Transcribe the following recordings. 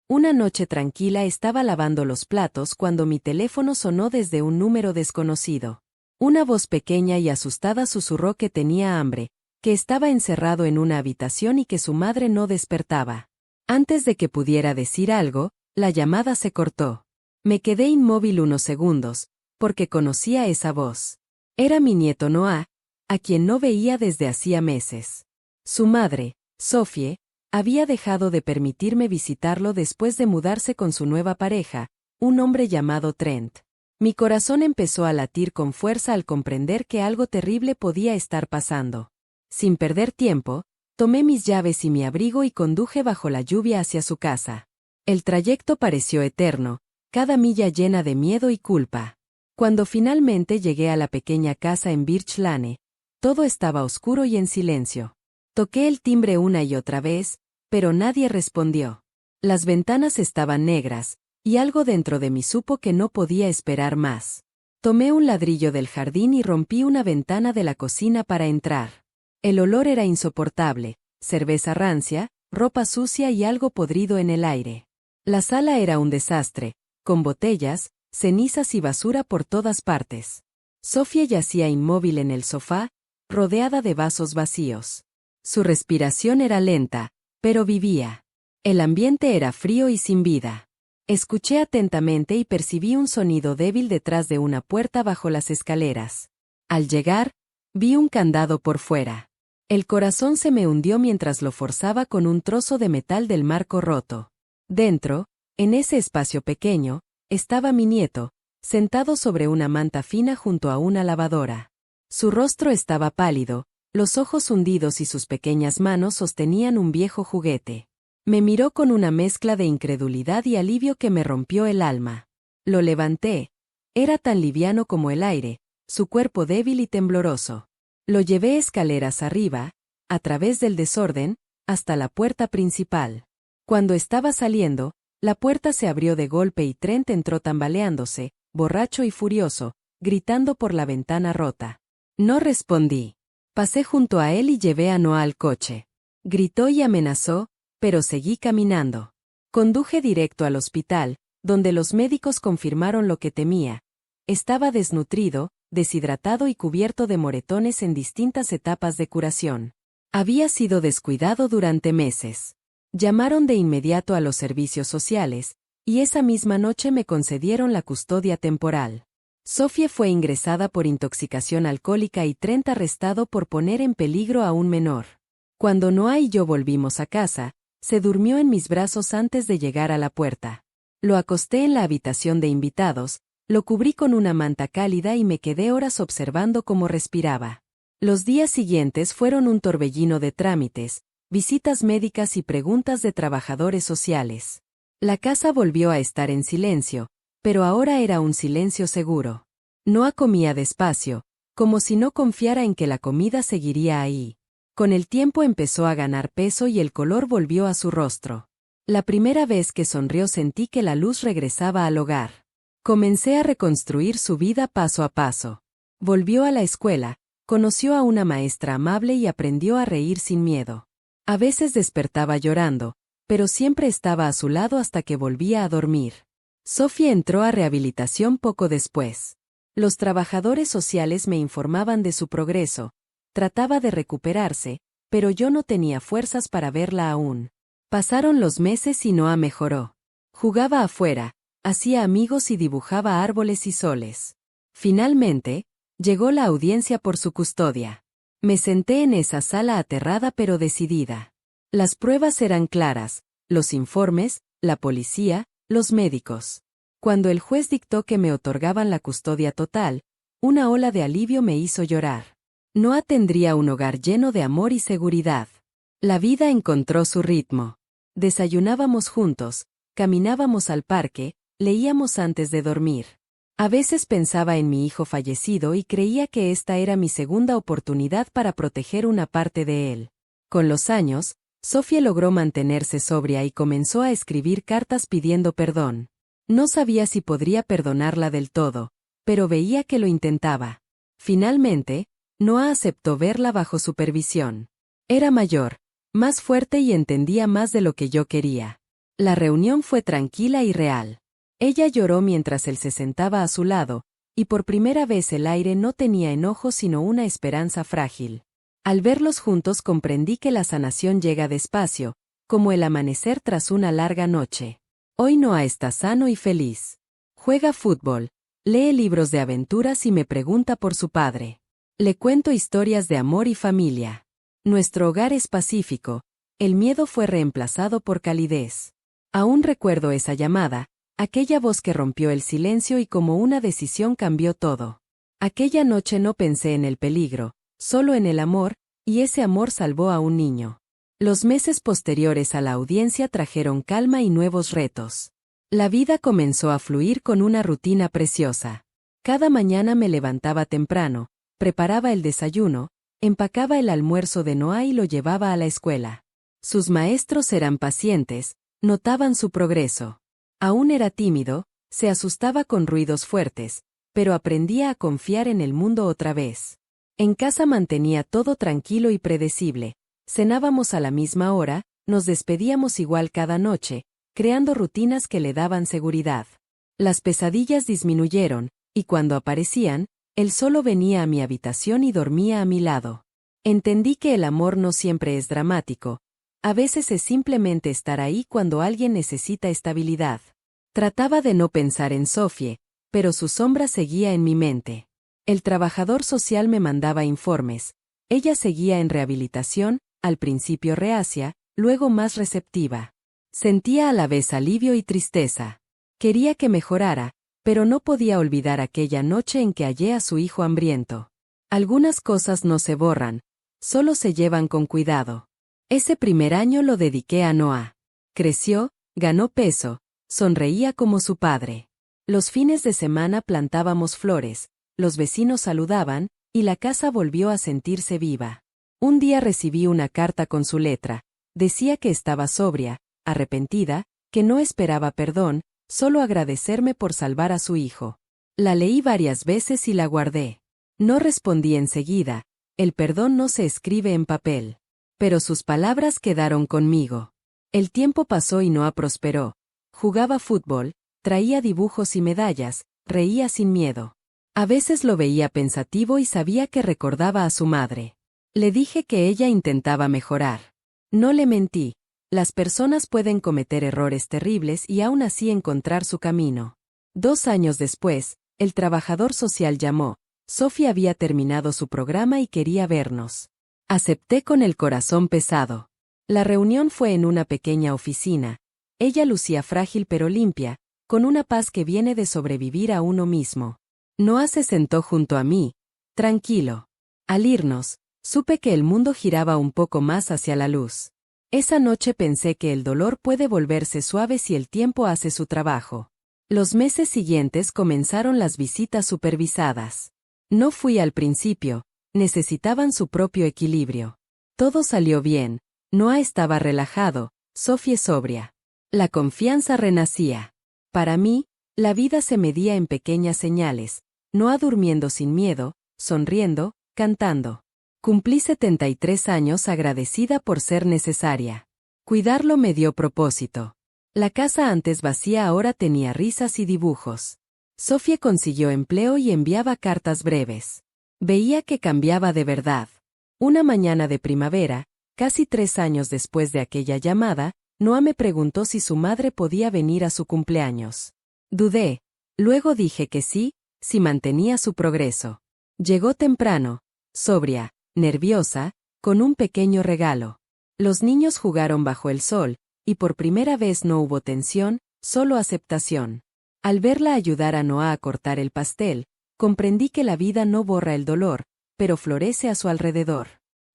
Una noche tranquila estaba lavando los platos cuando mi teléfono sonó desde un número desconocido. Una voz pequeña y asustada susurró que tenía hambre, que estaba encerrado en una habitación y que su madre no despertaba. Antes de que pudiera decir algo, la llamada se cortó. Me quedé inmóvil unos segundos, porque conocía esa voz. Era mi nieto Noah, a quien no veía desde hacía meses. Su madre, Sophie, había dejado de permitirme visitarlo después de mudarse con su nueva pareja, un hombre llamado Trent. Mi corazón empezó a latir con fuerza al comprender que algo terrible podía estar pasando. Sin perder tiempo, tomé mis llaves y mi abrigo y conduje bajo la lluvia hacia su casa. El trayecto pareció eterno, cada milla llena de miedo y culpa. Cuando finalmente llegué a la pequeña casa en Birch Lane, todo estaba oscuro y en silencio. Toqué el timbre una y otra vez, pero nadie respondió. Las ventanas estaban negras, y algo dentro de mí supo que no podía esperar más. Tomé un ladrillo del jardín y rompí una ventana de la cocina para entrar. El olor era insoportable, cerveza rancia, ropa sucia y algo podrido en el aire. La sala era un desastre, con botellas, cenizas y basura por todas partes. Sofía yacía inmóvil en el sofá, rodeada de vasos vacíos. Su respiración era lenta, pero vivía. El ambiente era frío y sin vida. Escuché atentamente y percibí un sonido débil detrás de una puerta bajo las escaleras. Al llegar, vi un candado por fuera. El corazón se me hundió mientras lo forzaba con un trozo de metal del marco roto. Dentro, en ese espacio pequeño, estaba mi nieto, sentado sobre una manta fina junto a una lavadora. Su rostro estaba pálido, los ojos hundidos y sus pequeñas manos sostenían un viejo juguete. Me miró con una mezcla de incredulidad y alivio que me rompió el alma. Lo levanté. Era tan liviano como el aire, su cuerpo débil y tembloroso. Lo llevé escaleras arriba, a través del desorden, hasta la puerta principal. Cuando estaba saliendo, la puerta se abrió de golpe y Trent entró tambaleándose, borracho y furioso, gritando por la ventana rota. No respondí. Pasé junto a él y llevé a Noah al coche. Gritó y amenazó, pero seguí caminando. Conduje directo al hospital, donde los médicos confirmaron lo que temía. Estaba desnutrido, deshidratado y cubierto de moretones en distintas etapas de curación. Había sido descuidado durante meses. Llamaron de inmediato a los servicios sociales, y esa misma noche me concedieron la custodia temporal. Sophie fue ingresada por intoxicación alcohólica y Trent arrestado por poner en peligro a un menor. Cuando Noah y yo volvimos a casa, se durmió en mis brazos antes de llegar a la puerta. Lo acosté en la habitación de invitados, lo cubrí con una manta cálida y me quedé horas observando cómo respiraba. Los días siguientes fueron un torbellino de trámites, visitas médicas y preguntas de trabajadores sociales. La casa volvió a estar en silencio, pero ahora era un silencio seguro. Noah comía despacio, como si no confiara en que la comida seguiría ahí. Con el tiempo empezó a ganar peso y el color volvió a su rostro. La primera vez que sonrió sentí que la luz regresaba al hogar. Comencé a reconstruir su vida paso a paso. Volvió a la escuela, conoció a una maestra amable y aprendió a reír sin miedo. A veces despertaba llorando, pero siempre estaba a su lado hasta que volvía a dormir. Sophie entró a rehabilitación poco después. Los trabajadores sociales me informaban de su progreso. Trataba de recuperarse, pero yo no tenía fuerzas para verla aún. Pasaron los meses y Noah mejoró. Jugaba afuera, hacía amigos y dibujaba árboles y soles. Finalmente, llegó la audiencia por su custodia. Me senté en esa sala aterrada pero decidida. Las pruebas eran claras, los informes, la policía, los médicos. Cuando el juez dictó que me otorgaban la custodia total, una ola de alivio me hizo llorar. Noah tendría un hogar lleno de amor y seguridad. La vida encontró su ritmo. Desayunábamos juntos, caminábamos al parque, leíamos antes de dormir. A veces pensaba en mi hijo fallecido y creía que esta era mi segunda oportunidad para proteger una parte de él. Con los años, Sophie logró mantenerse sobria y comenzó a escribir cartas pidiendo perdón. No sabía si podría perdonarla del todo, pero veía que lo intentaba. Finalmente, Noah aceptó verla bajo supervisión. Era mayor, más fuerte y entendía más de lo que yo quería. La reunión fue tranquila y real. Ella lloró mientras él se sentaba a su lado, y por primera vez el aire no tenía enojo sino una esperanza frágil. Al verlos juntos comprendí que la sanación llega despacio, como el amanecer tras una larga noche. Hoy Noah está sano y feliz. Juega fútbol, lee libros de aventuras y me pregunta por su padre. Le cuento historias de amor y familia. Nuestro hogar es pacífico, el miedo fue reemplazado por calidez. Aún recuerdo esa llamada, aquella voz que rompió el silencio y como una decisión cambió todo. Aquella noche no pensé en el peligro, solo en el amor, y ese amor salvó a un niño. Los meses posteriores a la audiencia trajeron calma y nuevos retos. La vida comenzó a fluir con una rutina preciosa. Cada mañana me levantaba temprano, preparaba el desayuno, empacaba el almuerzo de Noah y lo llevaba a la escuela. Sus maestros eran pacientes, notaban su progreso. Aún era tímido, se asustaba con ruidos fuertes, pero aprendía a confiar en el mundo otra vez. En casa mantenía todo tranquilo y predecible. Cenábamos a la misma hora, nos despedíamos igual cada noche, creando rutinas que le daban seguridad. Las pesadillas disminuyeron, y cuando aparecían, él solo venía a mi habitación y dormía a mi lado. Entendí que el amor no siempre es dramático. A veces es simplemente estar ahí cuando alguien necesita estabilidad. Trataba de no pensar en Sofie, pero su sombra seguía en mi mente. El trabajador social me mandaba informes. Ella seguía en rehabilitación, al principio reacia, luego más receptiva. Sentía a la vez alivio y tristeza. Quería que mejorara, pero no podía olvidar aquella noche en que hallé a su hijo hambriento. Algunas cosas no se borran, solo se llevan con cuidado. Ese primer año lo dediqué a Noah. Creció, ganó peso, sonreía como su padre. Los fines de semana plantábamos flores, los vecinos saludaban, y la casa volvió a sentirse viva. Un día recibí una carta con su letra. Decía que estaba sobria, arrepentida, que no esperaba perdón, solo agradecerme por salvar a su hijo. La leí varias veces y la guardé. No respondí enseguida, el perdón no se escribe en papel. Pero sus palabras quedaron conmigo. El tiempo pasó y Noah prosperó. Jugaba fútbol, traía dibujos y medallas, reía sin miedo. A veces lo veía pensativo y sabía que recordaba a su madre. Le dije que ella intentaba mejorar. No le mentí. Las personas pueden cometer errores terribles y aún así encontrar su camino. 2 años después, el trabajador social llamó. Sofía había terminado su programa y quería vernos. Acepté con el corazón pesado. La reunión fue en una pequeña oficina. Ella lucía frágil pero limpia, con una paz que viene de sobrevivir a uno mismo. Noah se sentó junto a mí, tranquilo. Al irnos, supe que el mundo giraba un poco más hacia la luz. Esa noche pensé que el dolor puede volverse suave si el tiempo hace su trabajo. Los meses siguientes comenzaron las visitas supervisadas. No fui al principio, necesitaban su propio equilibrio. Todo salió bien, Noah estaba relajado, Sofía sobria. La confianza renacía. Para mí, la vida se medía en pequeñas señales, Noah durmiendo sin miedo, sonriendo, cantando. Cumplí 73 años agradecida por ser necesaria. Cuidarlo me dio propósito. La casa antes vacía ahora tenía risas y dibujos. Sofía consiguió empleo y enviaba cartas breves. Veía que cambiaba de verdad. Una mañana de primavera, casi 3 años después de aquella llamada, Noah me preguntó si su madre podía venir a su cumpleaños. Dudé. Luego dije que sí, si mantenía su progreso. Llegó temprano, sobria, nerviosa, con un pequeño regalo. Los niños jugaron bajo el sol, y por primera vez no hubo tensión, solo aceptación. Al verla ayudar a Noah a cortar el pastel, comprendí que la vida no borra el dolor, pero florece a su alrededor.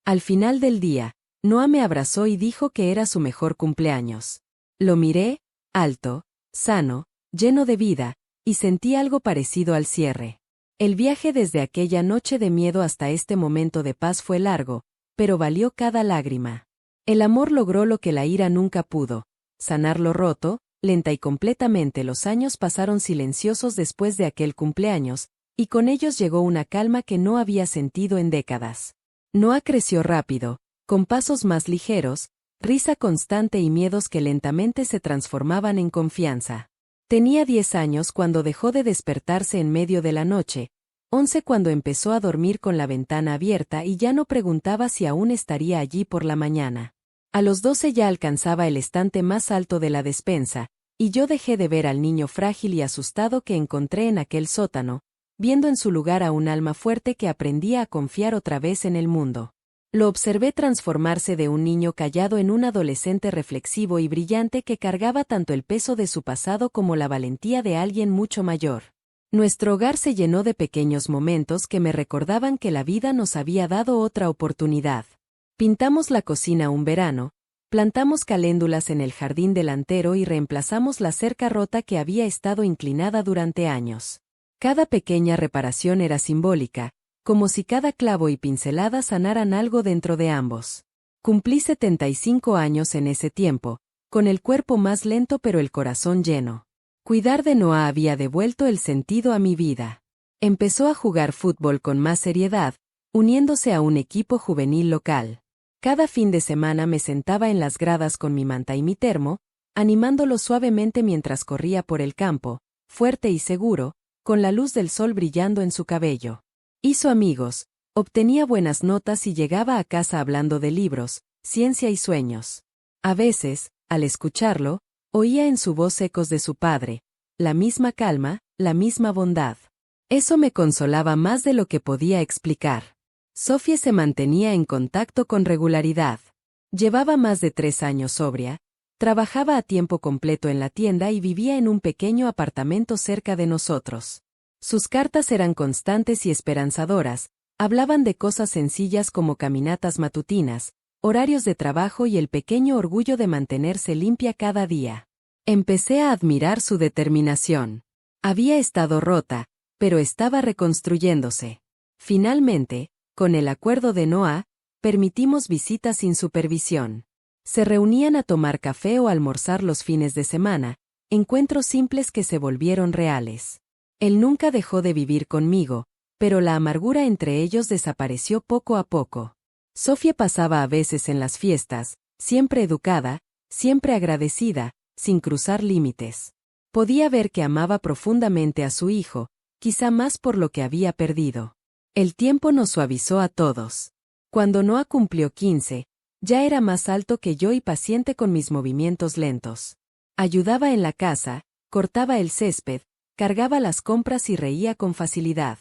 Al final del día, Noah me abrazó y dijo que era su mejor cumpleaños. Lo miré, alto, sano, lleno de vida, y sentí algo parecido al cierre. El viaje desde aquella noche de miedo hasta este momento de paz fue largo, pero valió cada lágrima. El amor logró lo que la ira nunca pudo, sanar lo roto, lenta y completamente. Los años pasaron silenciosos después de aquel cumpleaños, y con ellos llegó una calma que no había sentido en décadas. Noah creció rápido, con pasos más ligeros, risa constante y miedos que lentamente se transformaban en confianza. Tenía 10 años cuando dejó de despertarse en medio de la noche, 11 cuando empezó a dormir con la ventana abierta y ya no preguntaba si aún estaría allí por la mañana. A los 12 ya alcanzaba el estante más alto de la despensa, y yo dejé de ver al niño frágil y asustado que encontré en aquel sótano, viendo en su lugar a un alma fuerte que aprendía a confiar otra vez en el mundo. Lo observé transformarse de un niño callado en un adolescente reflexivo y brillante que cargaba tanto el peso de su pasado como la valentía de alguien mucho mayor. Nuestro hogar se llenó de pequeños momentos que me recordaban que la vida nos había dado otra oportunidad. Pintamos la cocina un verano, plantamos caléndulas en el jardín delantero y reemplazamos la cerca rota que había estado inclinada durante años. Cada pequeña reparación era simbólica, como si cada clavo y pincelada sanaran algo dentro de ambos. Cumplí 75 años en ese tiempo, con el cuerpo más lento pero el corazón lleno. Cuidar de Noah había devuelto el sentido a mi vida. Empezó a jugar fútbol con más seriedad, uniéndose a un equipo juvenil local. Cada fin de semana me sentaba en las gradas con mi manta y mi termo, animándolo suavemente mientras corría por el campo, fuerte y seguro, con la luz del sol brillando en su cabello. Hizo amigos, obtenía buenas notas y llegaba a casa hablando de libros, ciencia y sueños. A veces, al escucharlo, oía en su voz ecos de su padre, la misma calma, la misma bondad. Eso me consolaba más de lo que podía explicar. Sophie se mantenía en contacto con regularidad. Llevaba más de 3 años sobria, trabajaba a tiempo completo en la tienda y vivía en un pequeño apartamento cerca de nosotros. Sus cartas eran constantes y esperanzadoras, hablaban de cosas sencillas como caminatas matutinas, horarios de trabajo y el pequeño orgullo de mantenerse limpia cada día. Empecé a admirar su determinación. Había estado rota, pero estaba reconstruyéndose. Finalmente, con el acuerdo de Noah, permitimos visitas sin supervisión. Se reunían a tomar café o almorzar los fines de semana, encuentros simples que se volvieron reales. Él nunca dejó de vivir conmigo, pero la amargura entre ellos desapareció poco a poco. Sophie pasaba a veces en las fiestas, siempre educada, siempre agradecida, sin cruzar límites. Podía ver que amaba profundamente a su hijo, quizá más por lo que había perdido. El tiempo nos suavizó a todos. Cuando Noah cumplió 15, ya era más alto que yo y paciente con mis movimientos lentos. Ayudaba en la casa, cortaba el césped, cargaba las compras y reía con facilidad.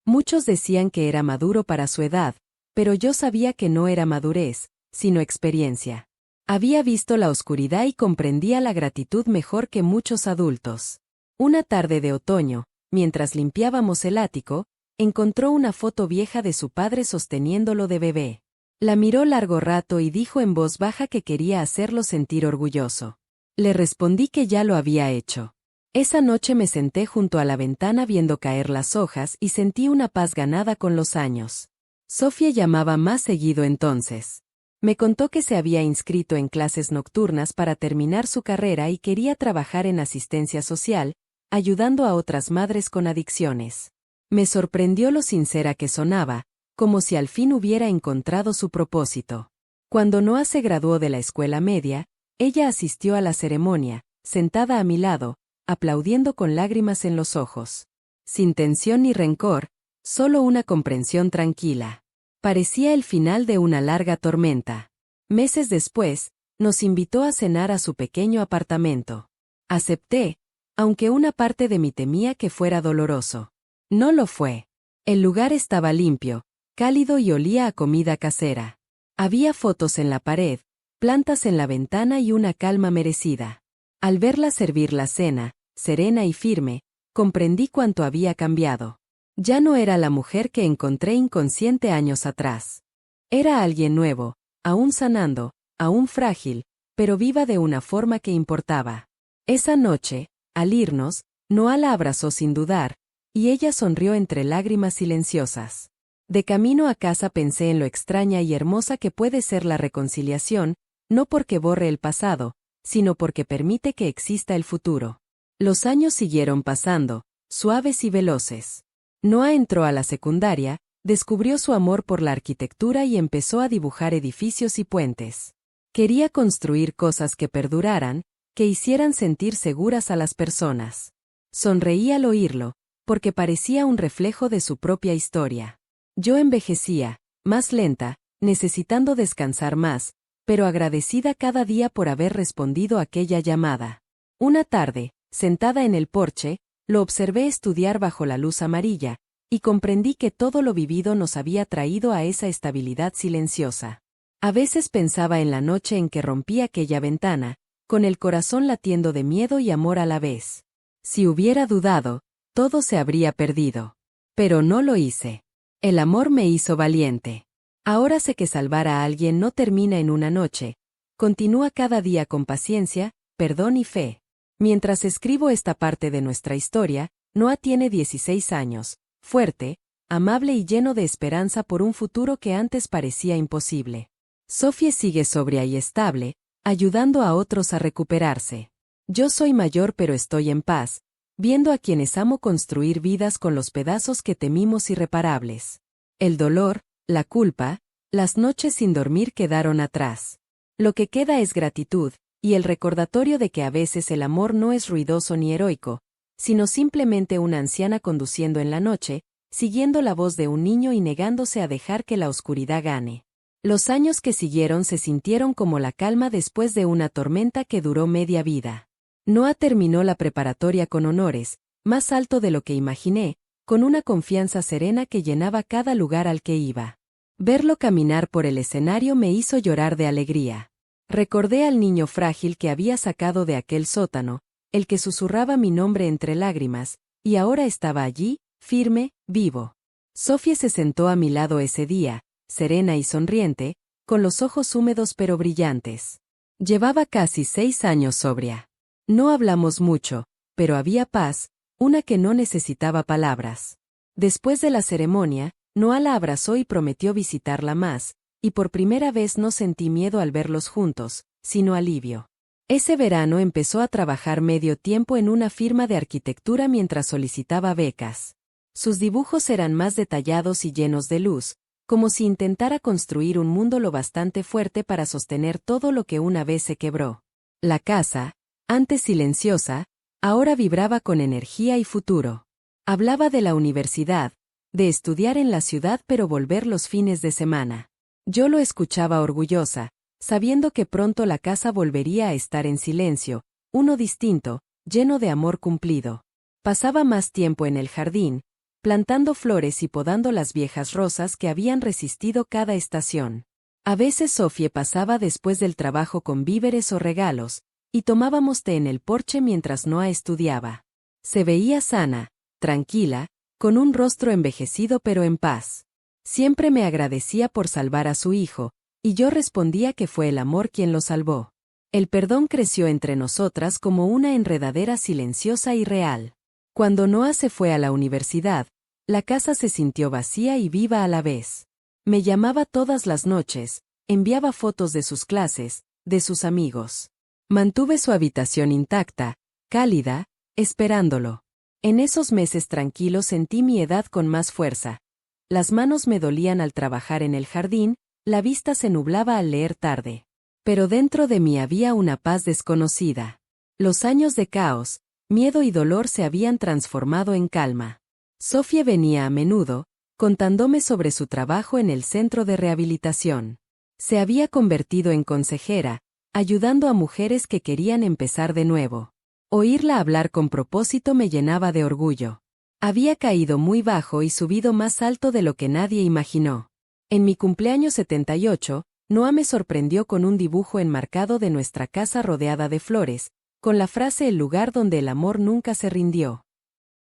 Muchos decían que era maduro para su edad, pero yo sabía que no era madurez, sino experiencia. Había visto la oscuridad y comprendía la gratitud mejor que muchos adultos. Una tarde de otoño, mientras limpiábamos el ático, encontró una foto vieja de su padre sosteniéndolo de bebé. La miró largo rato y dijo en voz baja que quería hacerlo sentir orgulloso. Le respondí que ya lo había hecho. Esa noche me senté junto a la ventana viendo caer las hojas y sentí una paz ganada con los años. Sophie llamaba más seguido entonces. Me contó que se había inscrito en clases nocturnas para terminar su carrera y quería trabajar en asistencia social, ayudando a otras madres con adicciones. Me sorprendió lo sincera que sonaba, como si al fin hubiera encontrado su propósito. Cuando Noah se graduó de la escuela media, ella asistió a la ceremonia, sentada a mi lado, aplaudiendo con lágrimas en los ojos. Sin tensión ni rencor, solo una comprensión tranquila. Parecía el final de una larga tormenta. Meses después, nos invitó a cenar a su pequeño apartamento. Acepté, aunque una parte de mí temía que fuera doloroso. No lo fue. El lugar estaba limpio, cálido y olía a comida casera. Había fotos en la pared, plantas en la ventana y una calma merecida. Al verla servir la cena, serena y firme, comprendí cuánto había cambiado. Ya no era la mujer que encontré inconsciente años atrás. Era alguien nuevo, aún sanando, aún frágil, pero viva de una forma que importaba. Esa noche, al irnos, Noah la abrazó sin dudar, y ella sonrió entre lágrimas silenciosas. De camino a casa pensé en lo extraña y hermosa que puede ser la reconciliación, no porque borre el pasado, sino porque permite que exista el futuro. Los años siguieron pasando, suaves y veloces. Noah entró a la secundaria, descubrió su amor por la arquitectura y empezó a dibujar edificios y puentes. Quería construir cosas que perduraran, que hicieran sentir seguras a las personas. Sonreí al oírlo, porque parecía un reflejo de su propia historia. Yo envejecía, más lenta, necesitando descansar más, pero agradecida cada día por haber respondido a aquella llamada. Una tarde, sentada en el porche, lo observé estudiar bajo la luz amarilla, y comprendí que todo lo vivido nos había traído a esa estabilidad silenciosa. A veces pensaba en la noche en que rompí aquella ventana, con el corazón latiendo de miedo y amor a la vez. Si hubiera dudado, todo se habría perdido. Pero no lo hice. El amor me hizo valiente. Ahora sé que salvar a alguien no termina en una noche, continúa cada día con paciencia, perdón y fe. Mientras escribo esta parte de nuestra historia, Noah tiene 16 años, fuerte, amable y lleno de esperanza por un futuro que antes parecía imposible. Sophie sigue sobria y estable, ayudando a otros a recuperarse. Yo soy mayor pero estoy en paz, viendo a quienes amo construir vidas con los pedazos que temimos irreparables. El dolor, la culpa, las noches sin dormir quedaron atrás. Lo que queda es gratitud, y el recordatorio de que a veces el amor no es ruidoso ni heroico, sino simplemente una anciana conduciendo en la noche, siguiendo la voz de un niño y negándose a dejar que la oscuridad gane. Los años que siguieron se sintieron como la calma después de una tormenta que duró media vida. Noah terminó la preparatoria con honores, más alto de lo que imaginé, con una confianza serena que llenaba cada lugar al que iba. Verlo caminar por el escenario me hizo llorar de alegría. Recordé al niño frágil que había sacado de aquel sótano, el que susurraba mi nombre entre lágrimas, y ahora estaba allí, firme, vivo. Sophie se sentó a mi lado ese día, serena y sonriente, con los ojos húmedos pero brillantes. Llevaba casi 6 años sobria. No hablamos mucho, pero había paz, una que no necesitaba palabras. Después de la ceremonia, Noah la abrazó y prometió visitarla más, y por primera vez no sentí miedo al verlos juntos, sino alivio. Ese verano empezó a trabajar medio tiempo en una firma de arquitectura mientras solicitaba becas. Sus dibujos eran más detallados y llenos de luz, como si intentara construir un mundo lo bastante fuerte para sostener todo lo que una vez se quebró. La casa, antes silenciosa, ahora vibraba con energía y futuro. Hablaba de la universidad, de estudiar en la ciudad pero volver los fines de semana. Yo lo escuchaba orgullosa, sabiendo que pronto la casa volvería a estar en silencio, uno distinto, lleno de amor cumplido. Pasaba más tiempo en el jardín, plantando flores y podando las viejas rosas que habían resistido cada estación. A veces Sophie pasaba después del trabajo con víveres o regalos, y tomábamos té en el porche mientras Noah estudiaba. Se veía sana, tranquila, con un rostro envejecido pero en paz. Siempre me agradecía por salvar a su hijo, y yo respondía que fue el amor quien lo salvó. El perdón creció entre nosotras como una enredadera silenciosa y real. Cuando Noah se fue a la universidad, la casa se sintió vacía y viva a la vez. Me llamaba todas las noches, enviaba fotos de sus clases, de sus amigos. Mantuve su habitación intacta, cálida, esperándolo. En esos meses tranquilos sentí mi edad con más fuerza. Las manos me dolían al trabajar en el jardín, la vista se nublaba al leer tarde. Pero dentro de mí había una paz desconocida. Los años de caos, miedo y dolor se habían transformado en calma. Sophie venía a menudo, contándome sobre su trabajo en el centro de rehabilitación. Se había convertido en consejera, ayudando a mujeres que querían empezar de nuevo. Oírla hablar con propósito me llenaba de orgullo. Había caído muy bajo y subido más alto de lo que nadie imaginó. En mi cumpleaños 78, Noah me sorprendió con un dibujo enmarcado de nuestra casa rodeada de flores, con la frase "el lugar donde el amor nunca se rindió".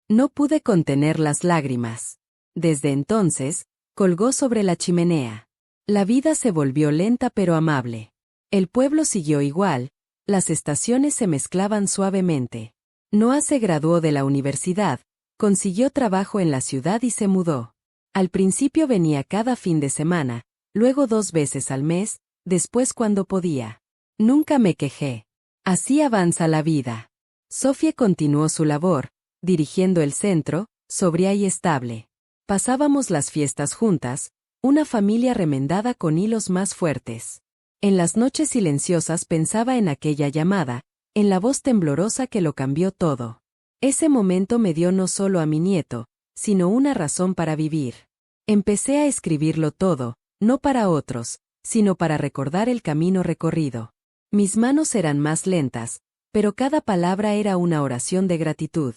No pude contener las lágrimas. Desde entonces, colgó sobre la chimenea. La vida se volvió lenta pero amable. El pueblo siguió igual, las estaciones se mezclaban suavemente. Noah se graduó de la universidad, consiguió trabajo en la ciudad y se mudó. Al principio venía cada fin de semana, luego 2 veces al mes, después cuando podía. Nunca me quejé. Así avanza la vida. Sophie continuó su labor, dirigiendo el centro, sobria y estable. Pasábamos las fiestas juntas, una familia remendada con hilos más fuertes. En las noches silenciosas pensaba en aquella llamada, en la voz temblorosa que lo cambió todo. Ese momento me dio no solo a mi nieto, sino una razón para vivir. Empecé a escribirlo todo, no para otros, sino para recordar el camino recorrido. Mis manos eran más lentas, pero cada palabra era una oración de gratitud.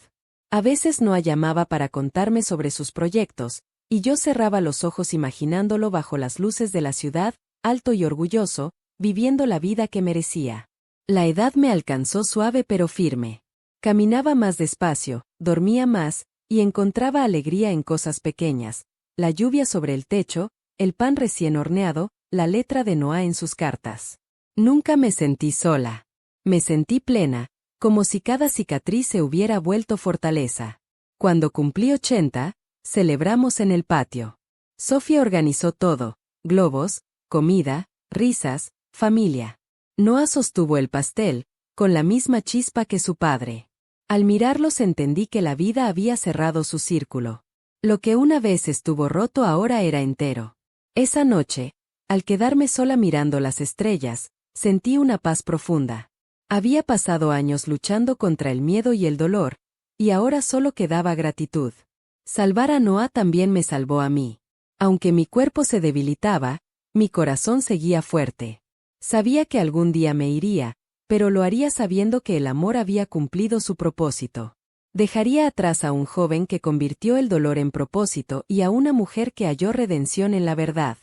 A veces Noah llamaba para contarme sobre sus proyectos, y yo cerraba los ojos imaginándolo bajo las luces de la ciudad, alto y orgulloso, viviendo la vida que merecía. La edad me alcanzó suave pero firme. Caminaba más despacio, dormía más, y encontraba alegría en cosas pequeñas, la lluvia sobre el techo, el pan recién horneado, la letra de Noah en sus cartas. Nunca me sentí sola. Me sentí plena, como si cada cicatriz se hubiera vuelto fortaleza. Cuando cumplí 80, celebramos en el patio. Sofía organizó todo, globos, comida, risas, familia. Noah sostuvo el pastel, con la misma chispa que su padre. Al mirarlos entendí que la vida había cerrado su círculo. Lo que una vez estuvo roto ahora era entero. Esa noche, al quedarme sola mirando las estrellas, sentí una paz profunda. Había pasado años luchando contra el miedo y el dolor, y ahora solo quedaba gratitud. Salvar a Noah también me salvó a mí. Aunque mi cuerpo se debilitaba, mi corazón seguía fuerte. Sabía que algún día me iría, pero lo haría sabiendo que el amor había cumplido su propósito. Dejaría atrás a un joven que convirtió el dolor en propósito y a una mujer que halló redención en la verdad.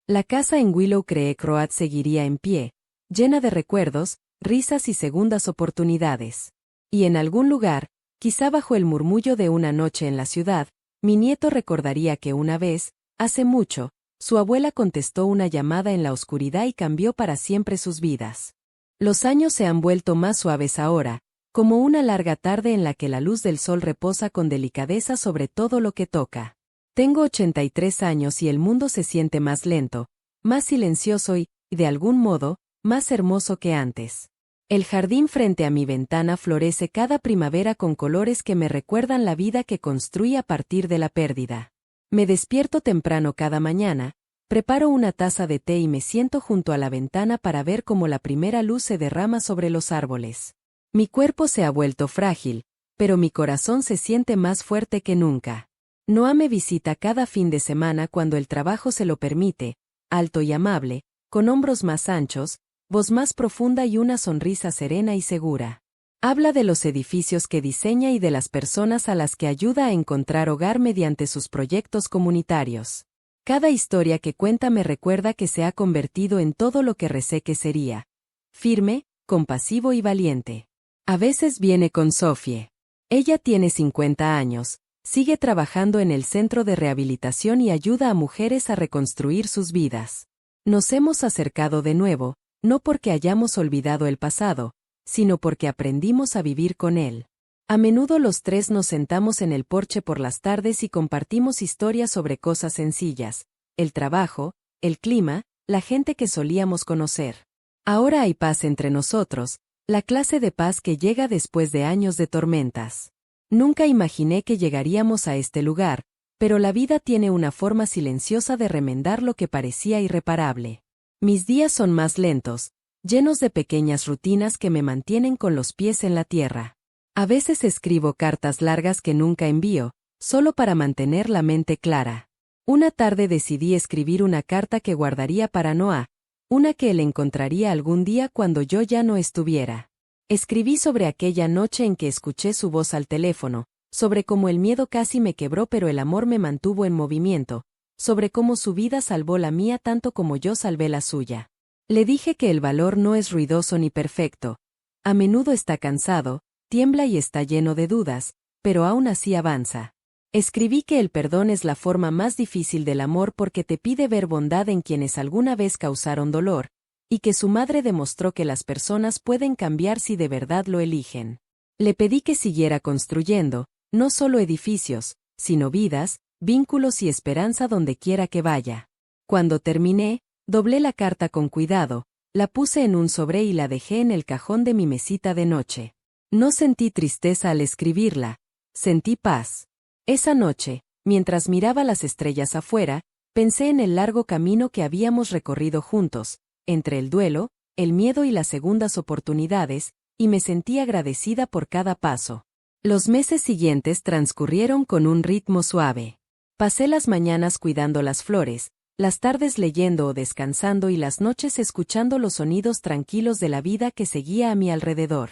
La casa en Willow Creek Road seguiría en pie, llena de recuerdos, risas y segundas oportunidades. Y en algún lugar, quizá bajo el murmullo de una noche en la ciudad, mi nieto recordaría que una vez, hace mucho, su abuela contestó una llamada en la oscuridad y cambió para siempre sus vidas. Los años se han vuelto más suaves ahora, como una larga tarde en la que la luz del sol reposa con delicadeza sobre todo lo que toca. Tengo 83 años y el mundo se siente más lento, más silencioso y, de algún modo, más hermoso que antes. El jardín frente a mi ventana florece cada primavera con colores que me recuerdan la vida que construí a partir de la pérdida. Me despierto temprano cada mañana, preparo una taza de té y me siento junto a la ventana para ver cómo la primera luz se derrama sobre los árboles. Mi cuerpo se ha vuelto frágil, pero mi corazón se siente más fuerte que nunca. Noah me visita cada fin de semana cuando el trabajo se lo permite, alto y amable, con hombros más anchos, voz más profunda y una sonrisa serena y segura. Habla de los edificios que diseña y de las personas a las que ayuda a encontrar hogar mediante sus proyectos comunitarios. Cada historia que cuenta me recuerda que se ha convertido en todo lo que recé que sería: firme, compasivo y valiente. A veces viene con Sofie. Ella tiene 50 años, sigue trabajando en el centro de rehabilitación y ayuda a mujeres a reconstruir sus vidas. Nos hemos acercado de nuevo, no porque hayamos olvidado el pasado, sino porque aprendimos a vivir con él. A menudo los tres nos sentamos en el porche por las tardes y compartimos historias sobre cosas sencillas: el trabajo, el clima, la gente que solíamos conocer. Ahora hay paz entre nosotros, la clase de paz que llega después de años de tormentas. Nunca imaginé que llegaríamos a este lugar, pero la vida tiene una forma silenciosa de remendar lo que parecía irreparable. Mis días son más lentos, llenos de pequeñas rutinas que me mantienen con los pies en la tierra. A veces escribo cartas largas que nunca envío, solo para mantener la mente clara. Una tarde decidí escribir una carta que guardaría para Noah, una que él encontraría algún día cuando yo ya no estuviera. Escribí sobre aquella noche en que escuché su voz al teléfono, sobre cómo el miedo casi me quebró pero el amor me mantuvo en movimiento, sobre cómo su vida salvó la mía tanto como yo salvé la suya. Le dije que el valor no es ruidoso ni perfecto. A menudo está cansado, tiembla y está lleno de dudas, pero aún así avanza. Escribí que el perdón es la forma más difícil del amor porque te pide ver bondad en quienes alguna vez causaron dolor, y que su madre demostró que las personas pueden cambiar si de verdad lo eligen. Le pedí que siguiera construyendo, no solo edificios, sino vidas, vínculos y esperanza donde quiera que vaya. Cuando terminé, doblé la carta con cuidado, la puse en un sobre y la dejé en el cajón de mi mesita de noche. No sentí tristeza al escribirla, sentí paz. Esa noche, mientras miraba las estrellas afuera, pensé en el largo camino que habíamos recorrido juntos, entre el duelo, el miedo y las segundas oportunidades, y me sentí agradecida por cada paso. Los meses siguientes transcurrieron con un ritmo suave. Pasé las mañanas cuidando las flores, las tardes leyendo o descansando y las noches escuchando los sonidos tranquilos de la vida que seguía a mi alrededor.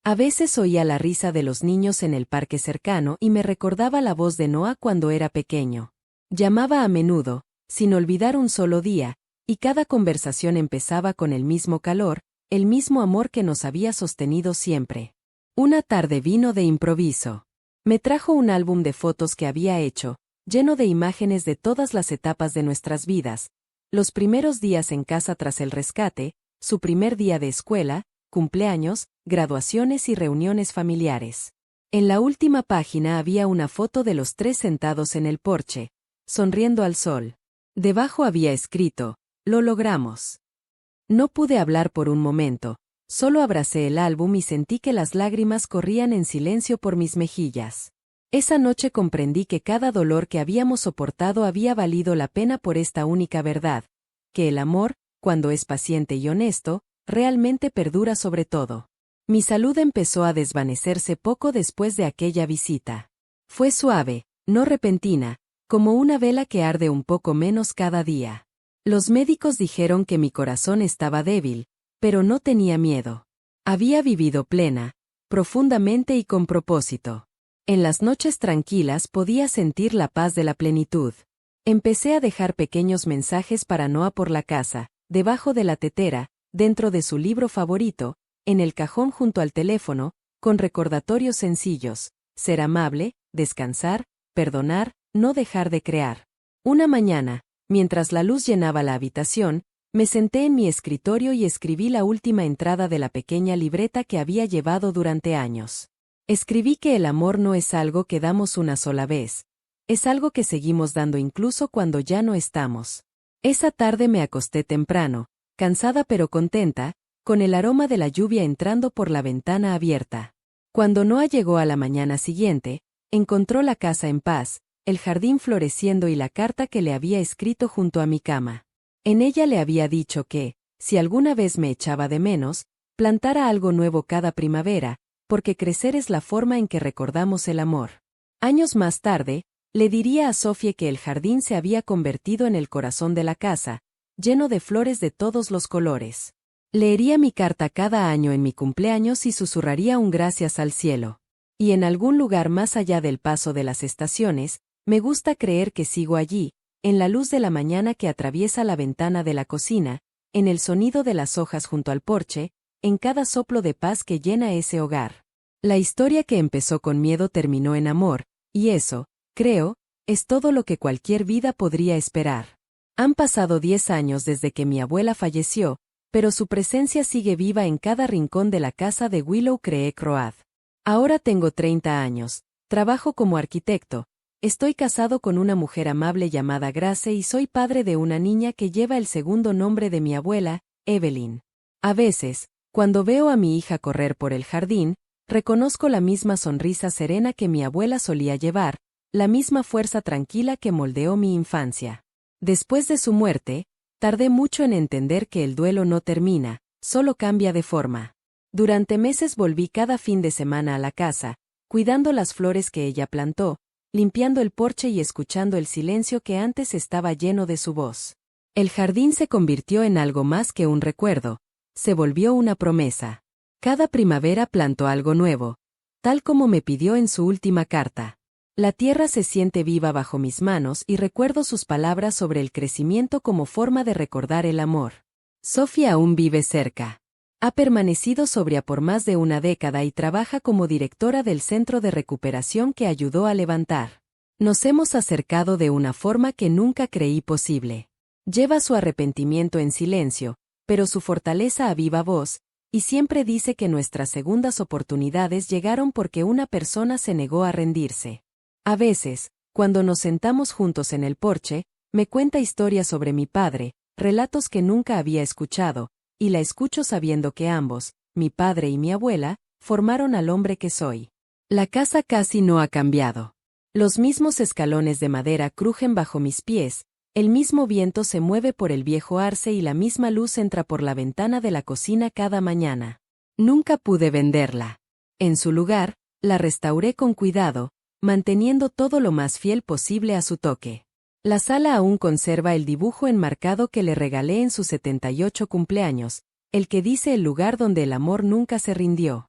A veces oía la risa de los niños en el parque cercano y me recordaba la voz de Noah cuando era pequeño. Llamaba a menudo, sin olvidar un solo día, y cada conversación empezaba con el mismo calor, el mismo amor que nos había sostenido siempre. Una tarde vino de improviso. Me trajo un álbum de fotos que había hecho, lleno de imágenes de todas las etapas de nuestras vidas, los primeros días en casa tras el rescate, su primer día de escuela, cumpleaños, graduaciones y reuniones familiares. En la última página había una foto de los tres sentados en el porche, sonriendo al sol. Debajo había escrito, «Lo logramos». No pude hablar por un momento, solo abracé el álbum y sentí que las lágrimas corrían en silencio por mis mejillas. Esa noche comprendí que cada dolor que habíamos soportado había valido la pena por esta única verdad, que el amor, cuando es paciente y honesto, realmente perdura sobre todo. Mi salud empezó a desvanecerse poco después de aquella visita. Fue suave, no repentina, como una vela que arde un poco menos cada día. Los médicos dijeron que mi corazón estaba débil, pero no tenía miedo. Había vivido plena, profundamente y con propósito. En las noches tranquilas podía sentir la paz de la plenitud. Empecé a dejar pequeños mensajes para Noah por la casa, debajo de la tetera, dentro de su libro favorito, en el cajón junto al teléfono, con recordatorios sencillos: ser amable, descansar, perdonar, no dejar de crear. Una mañana, mientras la luz llenaba la habitación, me senté en mi escritorio y escribí la última entrada de la pequeña libreta que había llevado durante años. Escribí que el amor no es algo que damos una sola vez, es algo que seguimos dando incluso cuando ya no estamos. Esa tarde me acosté temprano, cansada pero contenta, con el aroma de la lluvia entrando por la ventana abierta. Cuando Noah llegó a la mañana siguiente, encontró la casa en paz, el jardín floreciendo y la carta que le había escrito junto a mi cama. En ella le había dicho que, si alguna vez me echaba de menos, plantara algo nuevo cada primavera, porque crecer es la forma en que recordamos el amor. Años más tarde, le diría a Sophie que el jardín se había convertido en el corazón de la casa, lleno de flores de todos los colores. Leería mi carta cada año en mi cumpleaños y susurraría un gracias al cielo. Y en algún lugar más allá del paso de las estaciones, me gusta creer que sigo allí, en la luz de la mañana que atraviesa la ventana de la cocina, en el sonido de las hojas junto al porche, en cada soplo de paz que llena ese hogar. La historia que empezó con miedo terminó en amor, y eso, creo, es todo lo que cualquier vida podría esperar. Han pasado 10 años desde que mi abuela falleció, pero su presencia sigue viva en cada rincón de la casa de Willow Creek Road. Ahora tengo 30 años, trabajo como arquitecto, estoy casado con una mujer amable llamada Grace y soy padre de una niña que lleva el segundo nombre de mi abuela, Evelyn. A veces, cuando veo a mi hija correr por el jardín, reconozco la misma sonrisa serena que mi abuela solía llevar, la misma fuerza tranquila que moldeó mi infancia. Después de su muerte, tardé mucho en entender que el duelo no termina, solo cambia de forma. Durante meses volví cada fin de semana a la casa, cuidando las flores que ella plantó, limpiando el porche y escuchando el silencio que antes estaba lleno de su voz. El jardín se convirtió en algo más que un recuerdo, se volvió una promesa. Cada primavera plantó algo nuevo, tal como me pidió en su última carta. La tierra se siente viva bajo mis manos y recuerdo sus palabras sobre el crecimiento como forma de recordar el amor. Sophie aún vive cerca. Ha permanecido sobria por más de una década y trabaja como directora del centro de recuperación que ayudó a levantar. Nos hemos acercado de una forma que nunca creí posible. Lleva su arrepentimiento en silencio, pero su fortaleza a viva voz, y siempre dice que nuestras segundas oportunidades llegaron porque una persona se negó a rendirse. A veces, cuando nos sentamos juntos en el porche, me cuenta historias sobre mi padre, relatos que nunca había escuchado, y la escucho sabiendo que ambos, mi padre y mi abuela, formaron al hombre que soy. La casa casi no ha cambiado. Los mismos escalones de madera crujen bajo mis pies, El mismo viento se mueve por el viejo arce y la misma luz entra por la ventana de la cocina cada mañana. Nunca pude venderla. En su lugar, la restauré con cuidado, manteniendo todo lo más fiel posible a su toque. La sala aún conserva el dibujo enmarcado que le regalé en su 78 cumpleaños, el que dice el lugar donde el amor nunca se rindió.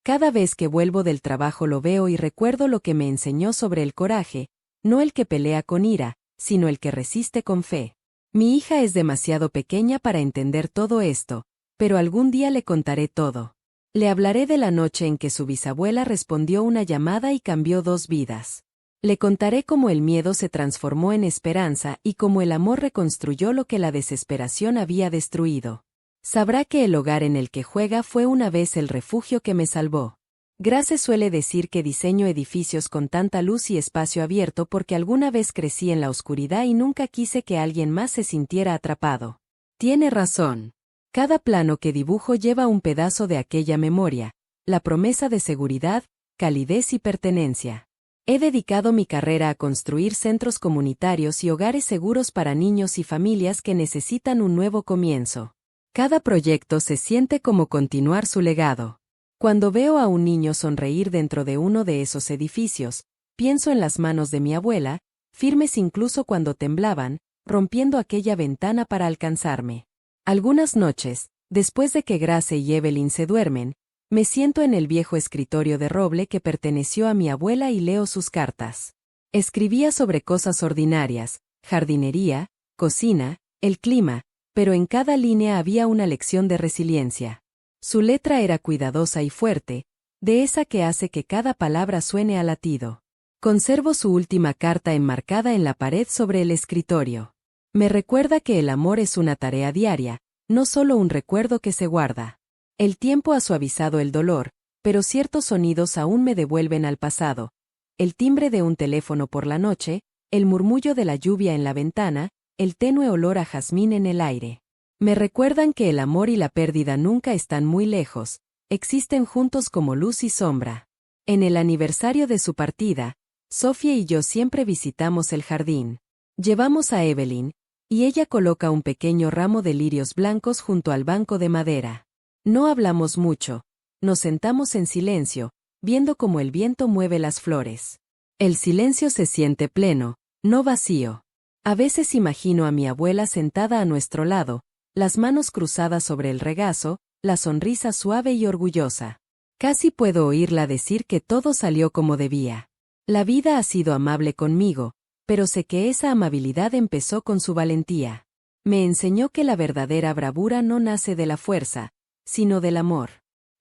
Cada vez que vuelvo del trabajo lo veo y recuerdo lo que me enseñó sobre el coraje, no el que pelea con ira, sino el que resiste con fe. Mi hija es demasiado pequeña para entender todo esto, pero algún día le contaré todo. Le hablaré de la noche en que su bisabuela respondió una llamada y cambió 2 vidas. Le contaré cómo el miedo se transformó en esperanza y cómo el amor reconstruyó lo que la desesperación había destruido. Sabrá que el hogar en el que juega fue una vez el refugio que me salvó. Grace suele decir que diseño edificios con tanta luz y espacio abierto porque alguna vez crecí en la oscuridad y nunca quise que alguien más se sintiera atrapado. Tiene razón. Cada plano que dibujo lleva un pedazo de aquella memoria, la promesa de seguridad, calidez y pertenencia. He dedicado mi carrera a construir centros comunitarios y hogares seguros para niños y familias que necesitan un nuevo comienzo. Cada proyecto se siente como continuar su legado. Cuando veo a un niño sonreír dentro de uno de esos edificios, pienso en las manos de mi abuela, firmes incluso cuando temblaban, rompiendo aquella ventana para alcanzarme. Algunas noches, después de que Grace y Evelyn se duermen, me siento en el viejo escritorio de roble que perteneció a mi abuela y leo sus cartas. Escribía sobre cosas ordinarias, jardinería, cocina, el clima, pero en cada línea había una lección de resiliencia. Su letra era cuidadosa y fuerte, de esa que hace que cada palabra suene a latido. Conservo su última carta enmarcada en la pared sobre el escritorio. Me recuerda que el amor es una tarea diaria, no solo un recuerdo que se guarda. El tiempo ha suavizado el dolor, pero ciertos sonidos aún me devuelven al pasado. El timbre de un teléfono por la noche, el murmullo de la lluvia en la ventana, el tenue olor a jazmín en el aire. Me recuerdan que el amor y la pérdida nunca están muy lejos, existen juntos como luz y sombra. En el aniversario de su partida, Sofía y yo siempre visitamos el jardín. Llevamos a Evelyn, y ella coloca un pequeño ramo de lirios blancos junto al banco de madera. No hablamos mucho, nos sentamos en silencio, viendo cómo el viento mueve las flores. El silencio se siente pleno, no vacío. A veces imagino a mi abuela sentada a nuestro lado, las manos cruzadas sobre el regazo, la sonrisa suave y orgullosa. Casi puedo oírla decir que todo salió como debía. La vida ha sido amable conmigo, pero sé que esa amabilidad empezó con su valentía. Me enseñó que la verdadera bravura no nace de la fuerza, sino del amor.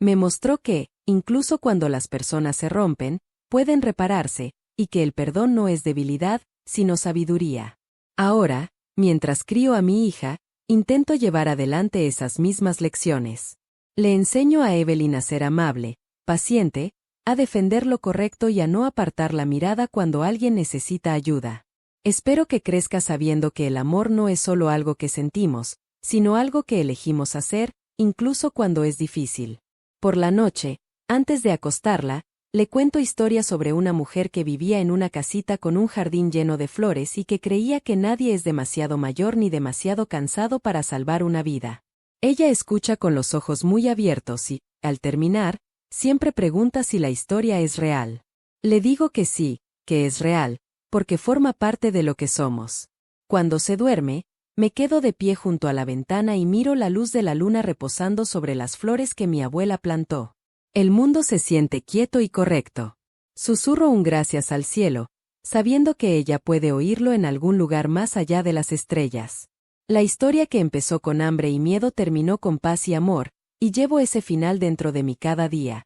Me mostró que, incluso cuando las personas se rompen, pueden repararse, y que el perdón no es debilidad, sino sabiduría. Ahora, mientras crío a mi hija, intento llevar adelante esas mismas lecciones. Le enseño a Evelyn a ser amable, paciente, a defender lo correcto y a no apartar la mirada cuando alguien necesita ayuda. Espero que crezca sabiendo que el amor no es solo algo que sentimos, sino algo que elegimos hacer, incluso cuando es difícil. Por la noche, antes de acostarla, le cuento historias sobre una mujer que vivía en una casita con un jardín lleno de flores y que creía que nadie es demasiado mayor ni demasiado cansado para salvar una vida. Ella escucha con los ojos muy abiertos y, al terminar, siempre pregunta si la historia es real. Le digo que sí, que es real, porque forma parte de lo que somos. Cuando se duerme, me quedo de pie junto a la ventana y miro la luz de la luna reposando sobre las flores que mi abuela plantó. El mundo se siente quieto y correcto. Susurro un gracias al cielo, sabiendo que ella puede oírlo en algún lugar más allá de las estrellas. La historia que empezó con hambre y miedo terminó con paz y amor, y llevo ese final dentro de mí cada día.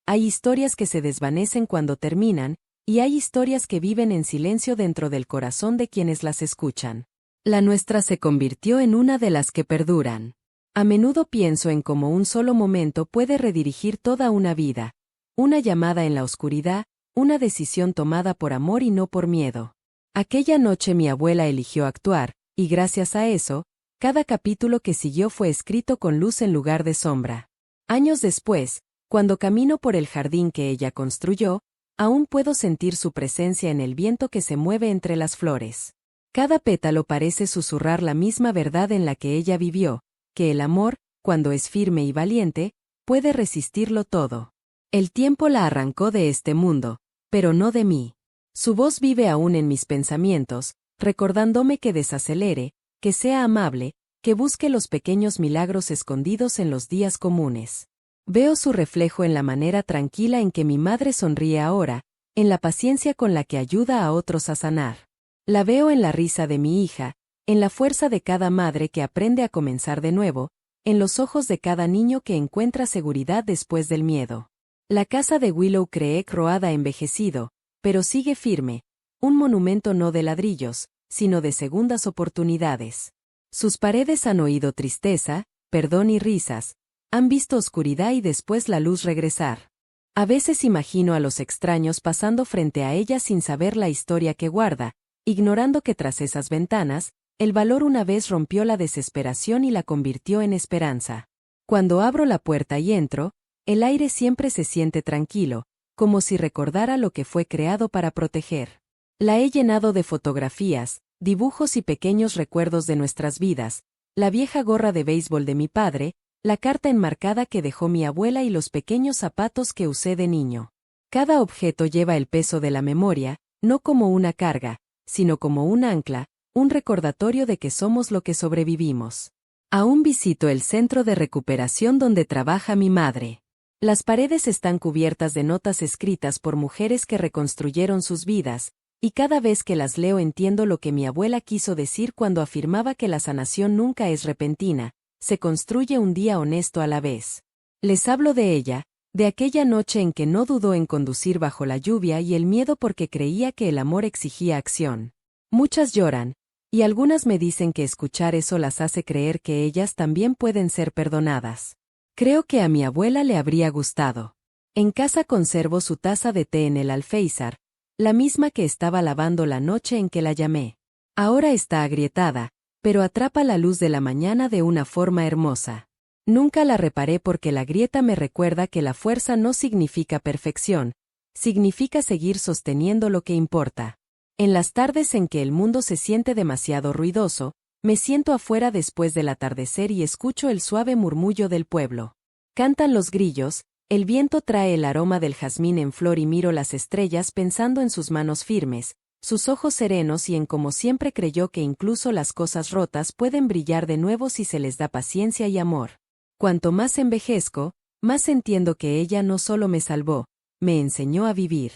Hay historias que se desvanecen cuando terminan, y hay historias que viven en silencio dentro del corazón de quienes las escuchan. La nuestra se convirtió en una de las que perduran. A menudo pienso en cómo un solo momento puede redirigir toda una vida, una llamada en la oscuridad, una decisión tomada por amor y no por miedo. Aquella noche mi abuela eligió actuar, y gracias a eso, cada capítulo que siguió fue escrito con luz en lugar de sombra. Años después, cuando camino por el jardín que ella construyó, aún puedo sentir su presencia en el viento que se mueve entre las flores. Cada pétalo parece susurrar la misma verdad en la que ella vivió, que el amor, cuando es firme y valiente, puede resistirlo todo. El tiempo la arrancó de este mundo, pero no de mí. Su voz vive aún en mis pensamientos, recordándome que desacelere, que sea amable, que busque los pequeños milagros escondidos en los días comunes. Veo su reflejo en la manera tranquila en que mi madre sonríe ahora, en la paciencia con la que ayuda a otros a sanar. La veo en la risa de mi hija, en la fuerza de cada madre que aprende a comenzar de nuevo, en los ojos de cada niño que encuentra seguridad después del miedo. La casa de Willow Creek Road ha envejecido, pero sigue firme, un monumento no de ladrillos, sino de segundas oportunidades. Sus paredes han oído tristeza, perdón y risas, han visto oscuridad y después la luz regresar. A veces imagino a los extraños pasando frente a ella sin saber la historia que guarda, ignorando que tras esas ventanas, el valor una vez rompió la desesperación y la convirtió en esperanza. Cuando abro la puerta y entro, el aire siempre se siente tranquilo, como si recordara lo que fue creado para proteger. La he llenado de fotografías, dibujos y pequeños recuerdos de nuestras vidas, la vieja gorra de béisbol de mi padre, la carta enmarcada que dejó mi abuela y los pequeños zapatos que usé de niño. Cada objeto lleva el peso de la memoria, no como una carga, sino como un ancla, un recordatorio de que somos lo que sobrevivimos. Aún visito el centro de recuperación donde trabaja mi madre. Las paredes están cubiertas de notas escritas por mujeres que reconstruyeron sus vidas, y cada vez que las leo entiendo lo que mi abuela quiso decir cuando afirmaba que la sanación nunca es repentina, se construye un día honesto a la vez. Les hablo de ella, de aquella noche en que no dudó en conducir bajo la lluvia y el miedo porque creía que el amor exigía acción. Muchas lloran, y algunas me dicen que escuchar eso las hace creer que ellas también pueden ser perdonadas. Creo que a mi abuela le habría gustado. En casa conservo su taza de té en el alféizar, la misma que estaba lavando la noche en que la llamé. Ahora está agrietada, pero atrapa la luz de la mañana de una forma hermosa. Nunca la reparé porque la grieta me recuerda que la fuerza no significa perfección, significa seguir sosteniendo lo que importa. En las tardes en que el mundo se siente demasiado ruidoso, me siento afuera después del atardecer y escucho el suave murmullo del pueblo. Cantan los grillos, el viento trae el aroma del jazmín en flor y miro las estrellas pensando en sus manos firmes, sus ojos serenos y en cómo siempre creyó que incluso las cosas rotas pueden brillar de nuevo si se les da paciencia y amor. Cuanto más envejezco, más entiendo que ella no solo me salvó, me enseñó a vivir.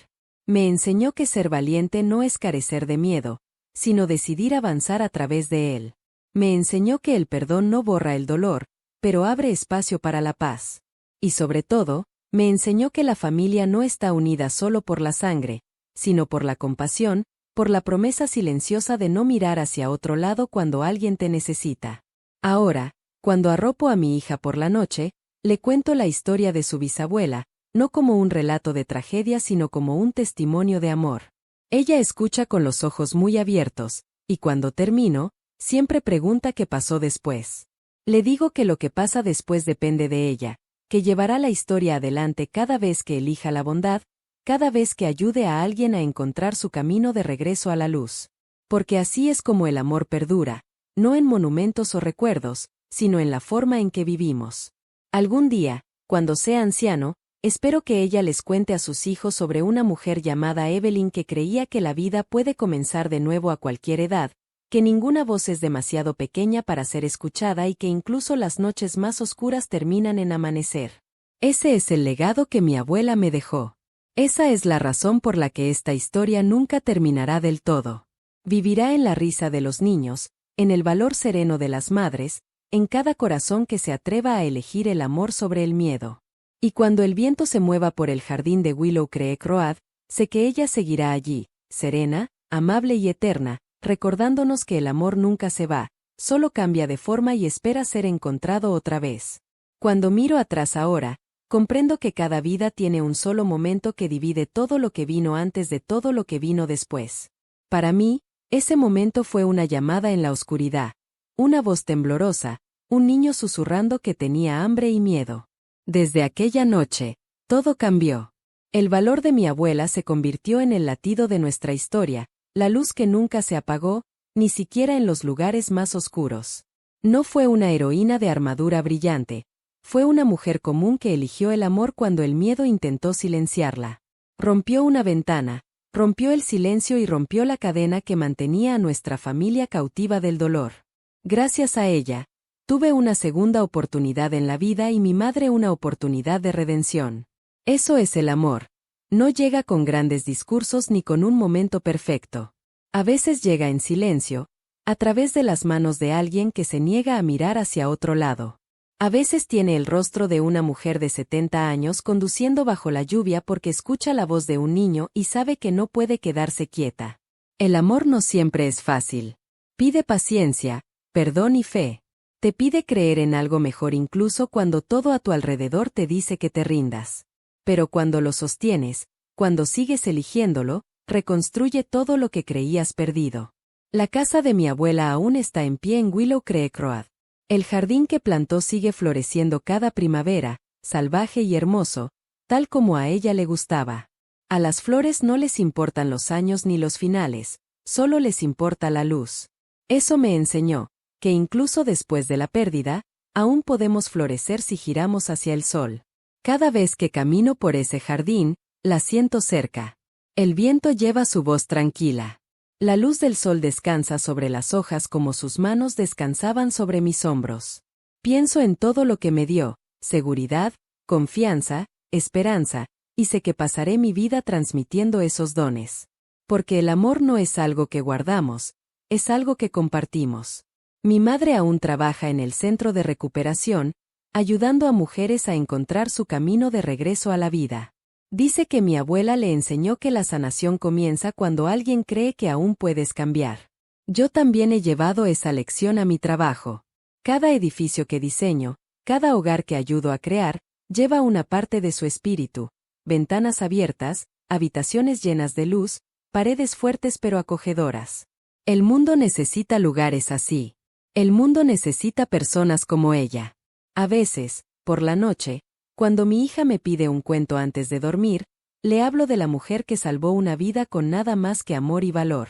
Me enseñó que ser valiente no es carecer de miedo, sino decidir avanzar a través de él. Me enseñó que el perdón no borra el dolor, pero abre espacio para la paz. Y sobre todo, me enseñó que la familia no está unida solo por la sangre, sino por la compasión, por la promesa silenciosa de no mirar hacia otro lado cuando alguien te necesita. Ahora, cuando arropo a mi hija por la noche, le cuento la historia de su bisabuela, no como un relato de tragedia sino como un testimonio de amor. Ella escucha con los ojos muy abiertos, y cuando termino, siempre pregunta qué pasó después. Le digo que lo que pasa después depende de ella, que llevará la historia adelante cada vez que elija la bondad, cada vez que ayude a alguien a encontrar su camino de regreso a la luz. Porque así es como el amor perdura, no en monumentos o recuerdos, sino en la forma en que vivimos. Algún día, cuando sea anciano, espero que ella les cuente a sus hijos sobre una mujer llamada Evelyn que creía que la vida puede comenzar de nuevo a cualquier edad, que ninguna voz es demasiado pequeña para ser escuchada y que incluso las noches más oscuras terminan en amanecer. Ese es el legado que mi abuela me dejó. Esa es la razón por la que esta historia nunca terminará del todo. Vivirá en la risa de los niños, en el valor sereno de las madres, en cada corazón que se atreva a elegir el amor sobre el miedo. Y cuando el viento se mueva por el jardín de Willow Creek Road, sé que ella seguirá allí, serena, amable y eterna, recordándonos que el amor nunca se va, solo cambia de forma y espera ser encontrado otra vez. Cuando miro atrás ahora, comprendo que cada vida tiene un solo momento que divide todo lo que vino antes de todo lo que vino después. Para mí, ese momento fue una llamada en la oscuridad, una voz temblorosa, un niño susurrando que tenía hambre y miedo. Desde aquella noche, todo cambió. El valor de mi abuela se convirtió en el latido de nuestra historia, la luz que nunca se apagó, ni siquiera en los lugares más oscuros. No fue una heroína de armadura brillante, fue una mujer común que eligió el amor cuando el miedo intentó silenciarla. Rompió una ventana, rompió el silencio y rompió la cadena que mantenía a nuestra familia cautiva del dolor. Gracias a ella, tuve una segunda oportunidad en la vida y mi madre una oportunidad de redención. Eso es el amor. No llega con grandes discursos ni con un momento perfecto. A veces llega en silencio, a través de las manos de alguien que se niega a mirar hacia otro lado. A veces tiene el rostro de una mujer de 70 años conduciendo bajo la lluvia porque escucha la voz de un niño y sabe que no puede quedarse quieta. El amor no siempre es fácil. Pide paciencia, perdón y fe. Te pide creer en algo mejor incluso cuando todo a tu alrededor te dice que te rindas. Pero cuando lo sostienes, cuando sigues eligiéndolo, reconstruye todo lo que creías perdido. La casa de mi abuela aún está en pie en Willow Creek Road. El jardín que plantó sigue floreciendo cada primavera, salvaje y hermoso, tal como a ella le gustaba. A las flores no les importan los años ni los finales, solo les importa la luz. Eso me enseñó, que incluso después de la pérdida, aún podemos florecer si giramos hacia el sol. Cada vez que camino por ese jardín, la siento cerca. El viento lleva su voz tranquila. La luz del sol descansa sobre las hojas como sus manos descansaban sobre mis hombros. Pienso en todo lo que me dio, seguridad, confianza, esperanza, y sé que pasaré mi vida transmitiendo esos dones. Porque el amor no es algo que guardamos, es algo que compartimos. Mi madre aún trabaja en el centro de recuperación, ayudando a mujeres a encontrar su camino de regreso a la vida. Dice que mi abuela le enseñó que la sanación comienza cuando alguien cree que aún puedes cambiar. Yo también he llevado esa lección a mi trabajo. Cada edificio que diseño, cada hogar que ayudo a crear, lleva una parte de su espíritu, ventanas abiertas, habitaciones llenas de luz, paredes fuertes pero acogedoras. El mundo necesita lugares así. El mundo necesita personas como ella. A veces, por la noche, cuando mi hija me pide un cuento antes de dormir, le hablo de la mujer que salvó una vida con nada más que amor y valor.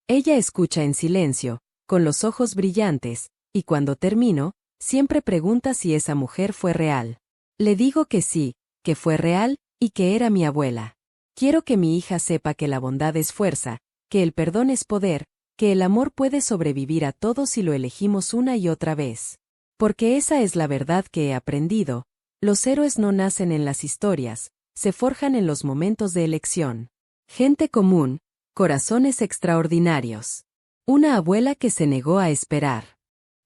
Ella escucha en silencio, con los ojos brillantes, y cuando termino, siempre pregunta si esa mujer fue real. Le digo que sí, que fue real, y que era mi abuela. Quiero que mi hija sepa que la bondad es fuerza, que el perdón es poder, que el amor puede sobrevivir a todo si lo elegimos una y otra vez. Porque esa es la verdad que he aprendido. Los héroes no nacen en las historias, se forjan en los momentos de elección. Gente común, corazones extraordinarios. Una abuela que se negó a esperar.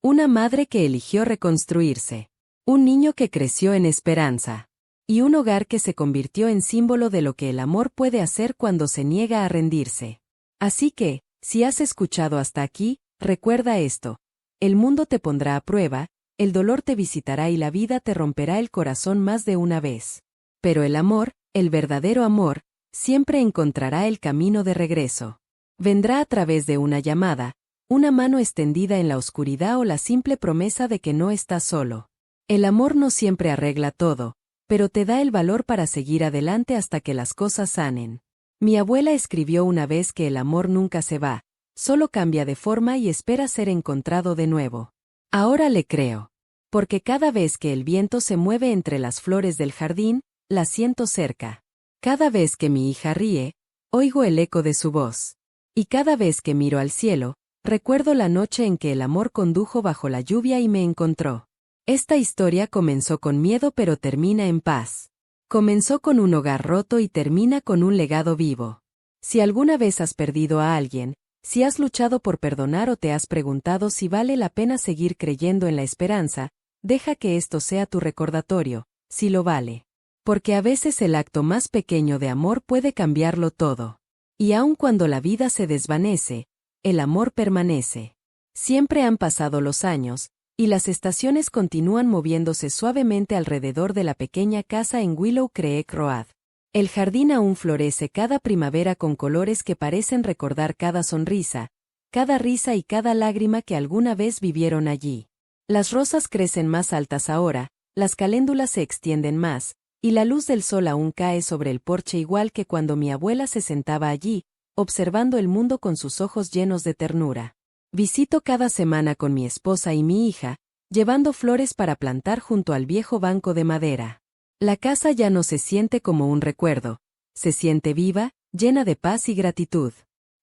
Una madre que eligió reconstruirse. Un niño que creció en esperanza. Y un hogar que se convirtió en símbolo de lo que el amor puede hacer cuando se niega a rendirse. Así que, si has escuchado hasta aquí, recuerda esto. El mundo te pondrá a prueba, el dolor te visitará y la vida te romperá el corazón más de una vez. Pero el amor, el verdadero amor, siempre encontrará el camino de regreso. Vendrá a través de una llamada, una mano extendida en la oscuridad o la simple promesa de que no estás solo. El amor no siempre arregla todo, pero te da el valor para seguir adelante hasta que las cosas sanen. Mi abuela escribió una vez que el amor nunca se va, solo cambia de forma y espera ser encontrado de nuevo. Ahora le creo. Porque cada vez que el viento se mueve entre las flores del jardín, la siento cerca. Cada vez que mi hija ríe, oigo el eco de su voz. Y cada vez que miro al cielo, recuerdo la noche en que el amor condujo bajo la lluvia y me encontró. Esta historia comenzó con miedo pero termina en paz. Comenzó con un hogar roto y termina con un legado vivo. Si alguna vez has perdido a alguien, si has luchado por perdonar o te has preguntado si vale la pena seguir creyendo en la esperanza, deja que esto sea tu recordatorio, si lo vale. Porque a veces el acto más pequeño de amor puede cambiarlo todo. Y aun cuando la vida se desvanece, el amor permanece. Siempre han pasado los años, y las estaciones continúan moviéndose suavemente alrededor de la pequeña casa en Willow Creek Road. El jardín aún florece cada primavera con colores que parecen recordar cada sonrisa, cada risa y cada lágrima que alguna vez vivieron allí. Las rosas crecen más altas ahora, las caléndulas se extienden más, y la luz del sol aún cae sobre el porche igual que cuando mi abuela se sentaba allí, observando el mundo con sus ojos llenos de ternura. Visito cada semana con mi esposa y mi hija, llevando flores para plantar junto al viejo banco de madera. La casa ya no se siente como un recuerdo, se siente viva, llena de paz y gratitud.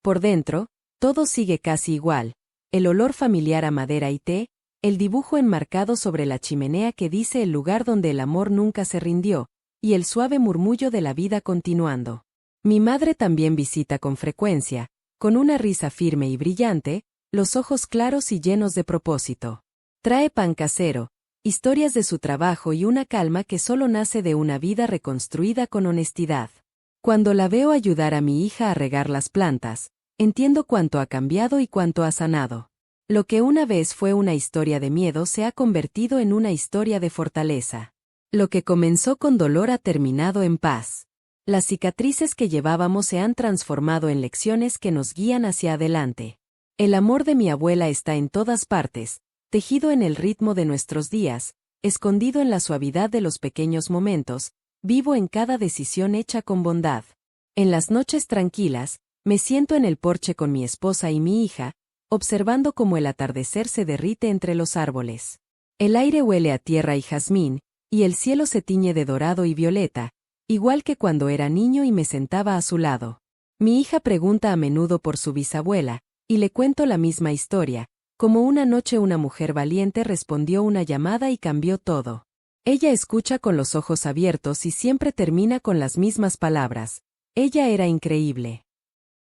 Por dentro, todo sigue casi igual, el olor familiar a madera y té, el dibujo enmarcado sobre la chimenea que dice el lugar donde el amor nunca se rindió, y el suave murmullo de la vida continuando. Mi madre también visita con frecuencia, con una risa firme y brillante, los ojos claros y llenos de propósito. Trae pan casero, historias de su trabajo y una calma que solo nace de una vida reconstruida con honestidad. Cuando la veo ayudar a mi hija a regar las plantas, entiendo cuánto ha cambiado y cuánto ha sanado. Lo que una vez fue una historia de miedo se ha convertido en una historia de fortaleza. Lo que comenzó con dolor ha terminado en paz. Las cicatrices que llevábamos se han transformado en lecciones que nos guían hacia adelante. El amor de mi abuela está en todas partes, tejido en el ritmo de nuestros días, escondido en la suavidad de los pequeños momentos, vivo en cada decisión hecha con bondad. En las noches tranquilas, me siento en el porche con mi esposa y mi hija, observando cómo el atardecer se derrite entre los árboles. El aire huele a tierra y jazmín, y el cielo se tiñe de dorado y violeta, igual que cuando era niño y me sentaba a su lado. Mi hija pregunta a menudo por su bisabuela, y le cuento la misma historia, como una noche una mujer valiente respondió una llamada y cambió todo. Ella escucha con los ojos abiertos y siempre termina con las mismas palabras. Ella era increíble.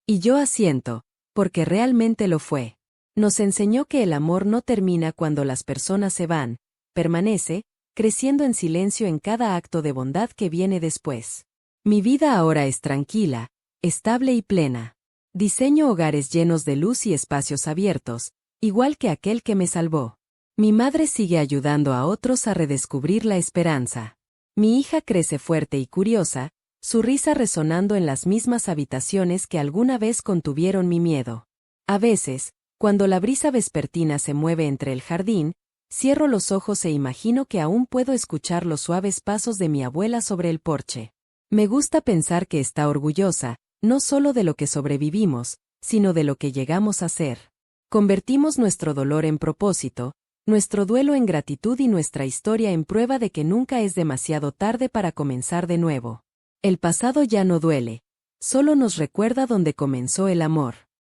Y yo asiento, porque realmente lo fue. Nos enseñó que el amor no termina cuando las personas se van, permanece, creciendo en silencio en cada acto de bondad que viene después. Mi vida ahora es tranquila, estable y plena. Diseño hogares llenos de luz y espacios abiertos, igual que aquel que me salvó. Mi madre sigue ayudando a otros a redescubrir la esperanza. Mi hija crece fuerte y curiosa, su risa resonando en las mismas habitaciones que alguna vez contuvieron mi miedo. A veces, cuando la brisa vespertina se mueve entre el jardín, cierro los ojos e imagino que aún puedo escuchar los suaves pasos de mi abuela sobre el porche. Me gusta pensar que está orgullosa, no solo de lo que sobrevivimos, sino de lo que llegamos a ser. Convertimos nuestro dolor en propósito, nuestro duelo en gratitud y nuestra historia en prueba de que nunca es demasiado tarde para comenzar de nuevo. El pasado ya no duele, solo nos recuerda dónde comenzó el amor.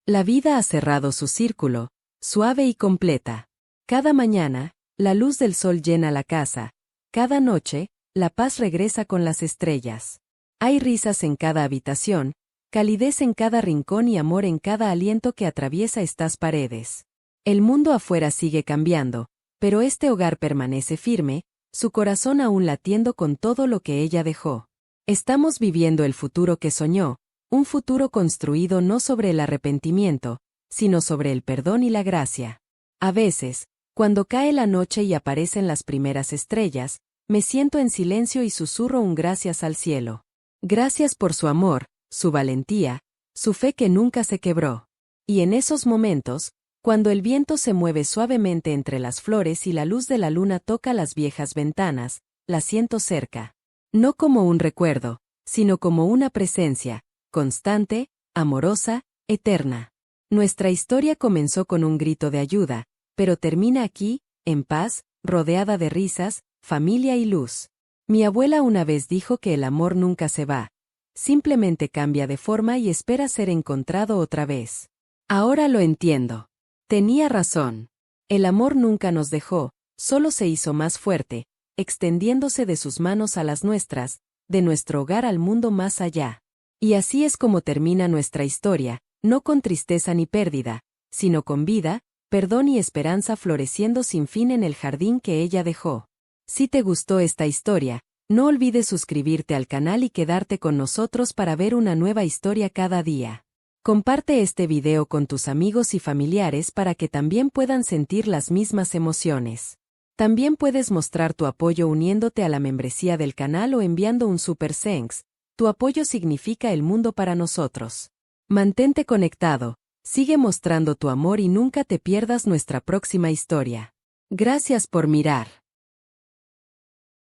La vida ha cerrado su círculo, suave y completa. Cada mañana, la luz del sol llena la casa, cada noche, la paz regresa con las estrellas. Hay risas en cada habitación, calidez en cada rincón y amor en cada aliento que atraviesa estas paredes. El mundo afuera sigue cambiando, pero este hogar permanece firme, su corazón aún latiendo con todo lo que ella dejó. Estamos viviendo el futuro que soñó, un futuro construido no sobre el arrepentimiento, sino sobre el perdón y la gracia. A veces, cuando cae la noche y aparecen las primeras estrellas, me siento en silencio y susurro un gracias al cielo. Gracias por su amor, su valentía, su fe que nunca se quebró. Y en esos momentos, cuando el viento se mueve suavemente entre las flores y la luz de la luna toca las viejas ventanas, la siento cerca. No como un recuerdo, sino como una presencia, constante, amorosa, eterna. Nuestra historia comenzó con un grito de ayuda, pero termina aquí, en paz, rodeada de risas, familia y luz. Mi abuela una vez dijo que el amor nunca se va, simplemente cambia de forma y espera ser encontrado otra vez. Ahora lo entiendo. Tenía razón. El amor nunca nos dejó, solo se hizo más fuerte, extendiéndose de sus manos a las nuestras, de nuestro hogar al mundo más allá. Y así es como termina nuestra historia, no con tristeza ni pérdida, sino con vida, perdón y esperanza floreciendo sin fin en el jardín que ella dejó. Si te gustó esta historia, no olvides suscribirte al canal y quedarte con nosotros para ver una nueva historia cada día. Comparte este video con tus amigos y familiares para que también puedan sentir las mismas emociones. También puedes mostrar tu apoyo uniéndote a la membresía del canal o enviando un Super Thanks. Tu apoyo significa el mundo para nosotros. Mantente conectado, sigue mostrando tu amor y nunca te pierdas nuestra próxima historia. Gracias por mirar.